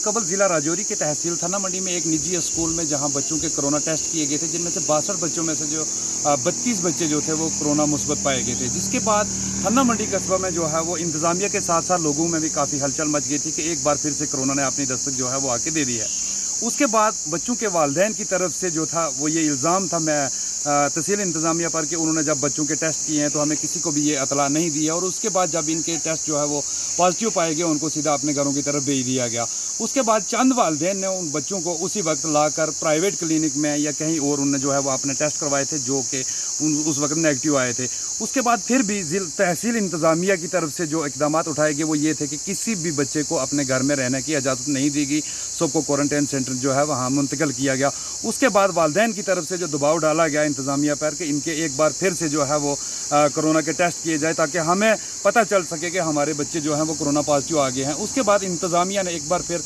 कबल ज़िला राजौरी के तहसील थाना मंडी में एक निजी स्कूल में जहां बच्चों के कोरोना टेस्ट किए गए थे, जिनमें से 62 बच्चों में से जो 32 बच्चे जो थे वो कोरोना मुस्बत पाए गए थे। जिसके बाद थाना मंडी कस्बा में जो है वो इंतज़ामिया के साथ साथ लोगों में भी काफ़ी हलचल मच गई थी कि एक बार फिर से कोरोना ने अपनी दस्तक जो है वो आके दे दी है। उसके बाद बच्चों के वालिदैन की तरफ से जो था वो ये इल्ज़ाम था मैं तहसील इंतज़ामिया पर कि उन्होंने जब बच्चों के टेस्ट किए हैं तो हमें किसी को भी ये इतला नहीं दी है, और उसके बाद जब इनके टेस्ट जो है वो पॉजिटिव पाए गए उनको सीधा अपने घरों की तरफ भेज दिया गया। उसके बाद चंद वालिदैन ने उन बच्चों को उसी वक्त लाकर प्राइवेट क्लिनिक में या कहीं और उन्होंने जो है वो अपने टेस्ट करवाए थे जो कि उस वक्त नेगेटिव आए थे। उसके बाद फिर भी तहसील इंतज़ामिया की तरफ से जो इक़दाम उठाए गए वो ये थे कि किसी भी बच्चे को अपने घर में रहने की इजाज़त नहीं दी गई, सबको क्वारंटाइन सेंटर जो है वहाँ मुंतकिल किया गया। उसके बाद वालिदैन की तरफ से जो दबाव डाला गया इंतज़ामिया पर कि इनके एक बार फिर से जो है वो कोरोना के टेस्ट किए जाए ताकि हमें पता चल सके कि हमारे बच्चे जो हैं वो कोरोना पॉजिटिव आ गए हैं। उसके बाद इंतज़ामिया ने एक बार फिर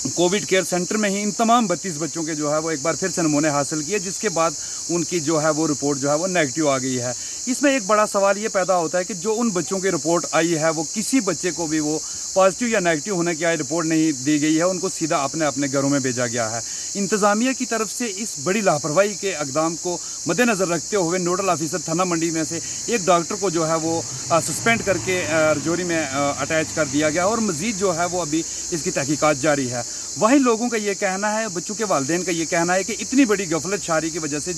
कोविड केयर सेंटर में ही इन तमाम 32 बच्चों के जो है वो एक बार फिर से नमूने हासिल किए, जिसके बाद उनकी जो है वो रिपोर्ट जो है वो नेगेटिव आ गई है। इसमें एक बड़ा सवाल ये पैदा होता है कि जो उन बच्चों की रिपोर्ट आई है वो किसी बच्चे को भी वो पॉजिटिव या नेगेटिव होने की रिपोर्ट नहीं दी गई है, उनको सीधा अपने अपने घरों में भेजा गया है। इंतज़ामिया की तरफ से इस बड़ी लापरवाही के इक़दाम को मद्देनज़र रखते हुए नोडल ऑफिसर थाना मंडी में से एक डॉक्टर को जो है वो सस्पेंड करके राजौरी में अटैच कर दिया गया, और मज़ीद जो है वो अभी इसकी तहकीकात जारी है। वहीं लोगों का ये कहना है, बच्चों के वालिदैन का ये कहना है कि इतनी बड़ी गफलत शारी की वजह से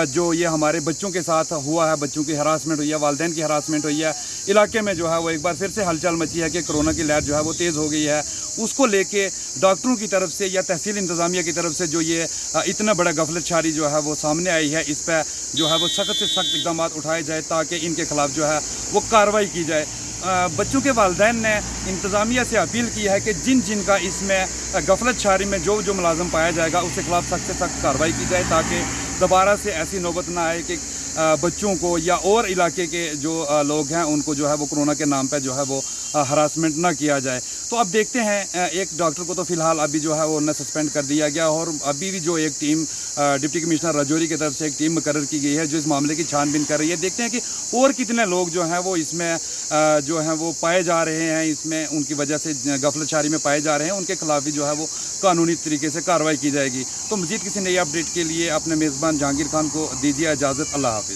जो ये हमारे बच्चों के साथ हुआ है, बच्चों की हरासमेंट हुई है, वालिदैन की हरासमेंट हुई है, इलाके में जो है वो एक बार फिर से हलचल मची है कि कोरोना की लहर जो है वो तेज़ हो गई है। उसको लेके डॉक्टरों की तरफ से या तहसील इंतज़ामिया की तरफ से जो ये इतना बड़ा गफलत शारी जो है वो सामने आई है, इस पर जो है वो सख्त से सख्त इक़दाम उठाए जाए ताकि इनके ख़िलाफ़ जो है वो कार्रवाई की जाए। बच्चों के वालिदैन ने इंतज़ामिया से अपील की है कि जिनका इसमें गफलत शारी में जो मुलाज़म पाया जाएगा उसके खिलाफ सख्त से सख्त कार्रवाई की जाए ताकि दोबारा से ऐसी नौबत ना आए कि बच्चों को या और इलाके के जो लोग हैं उनको जो है वो कोरोना के नाम पे जो है वो हरासमेंट ना किया जाए। तो अब देखते हैं, एक डॉक्टर को तो फ़िलहाल अभी जो है वो उन्हें सस्पेंड कर दिया गया, और अभी भी जो एक टीम डिप्टी कमिश्नर राजौरी की तरफ से एक टीम मुकर्रर की गई है जो इस मामले की छानबीन कर रही है। देखते हैं कि और कितने लोग जो हैं वो इसमें जो हैं वो पाए जा रहे हैं, इसमें उनकी वजह से गफलत शारी में पाए जा रहे हैं, उनके खिलाफ भी जो है वो कानूनी तरीके से कार्रवाई की जाएगी। तो मज़ीद किसी नई अपडेट के लिए अपने मेज़बान जहांगीर खान को दीजिए इजाज़त। अल्लाह हाफ़िज़।